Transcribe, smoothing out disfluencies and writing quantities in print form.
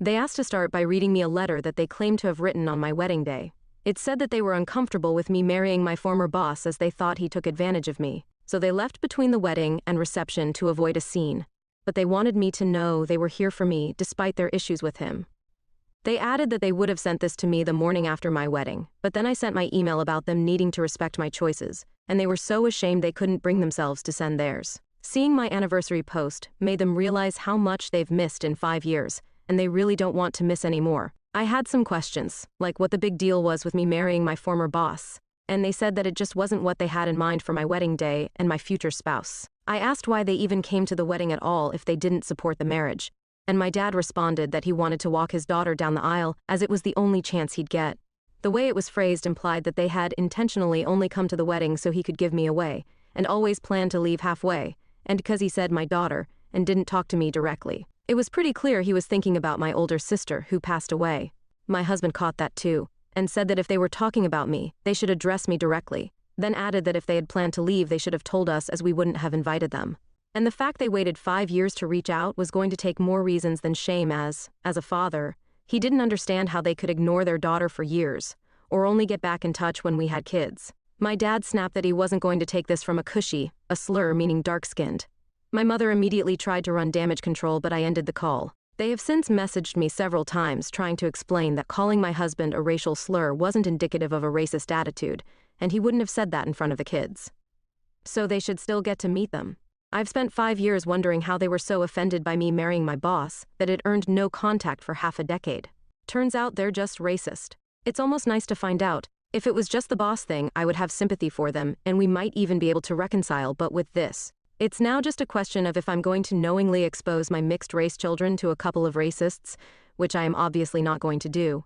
They asked to start by reading me a letter that they claimed to have written on my wedding day. It said that they were uncomfortable with me marrying my former boss as they thought he took advantage of me, so they left between the wedding and reception to avoid a scene. But they wanted me to know they were here for me despite their issues with him. They added that they would have sent this to me the morning after my wedding, but then I sent my email about them needing to respect my choices, and they were so ashamed they couldn't bring themselves to send theirs. Seeing my anniversary post made them realize how much they've missed in 5 years, and they really don't want to miss any more. I had some questions, like what the big deal was with me marrying my former boss, and they said that it just wasn't what they had in mind for my wedding day and my future spouse. I asked why they even came to the wedding at all if they didn't support the marriage, and my dad responded that he wanted to walk his daughter down the aisle as it was the only chance he'd get. The way it was phrased implied that they had intentionally only come to the wedding so he could give me away, and always planned to leave halfway, and because he said my daughter, and didn't talk to me directly. It was pretty clear he was thinking about my older sister who passed away. My husband caught that too, and said that if they were talking about me, they should address me directly, then added that if they had planned to leave they should have told us as we wouldn't have invited them. And the fact they waited 5 years to reach out was going to take more reasons than shame as a father, he didn't understand how they could ignore their daughter for years, or only get back in touch when we had kids. My dad snapped that he wasn't going to take this from a cushy, a slur meaning dark-skinned. My mother immediately tried to run damage control, but I ended the call. They have since messaged me several times trying to explain that calling my husband a racial slur wasn't indicative of a racist attitude, and he wouldn't have said that in front of the kids. So they should still get to meet them. I've spent 5 years wondering how they were so offended by me marrying my boss that it earned no contact for half a decade. Turns out they're just racist. It's almost nice to find out. If it was just the boss thing, I would have sympathy for them, and we might even be able to reconcile, but with this, it's now just a question of if I'm going to knowingly expose my mixed-race children to a couple of racists, which I am obviously not going to do.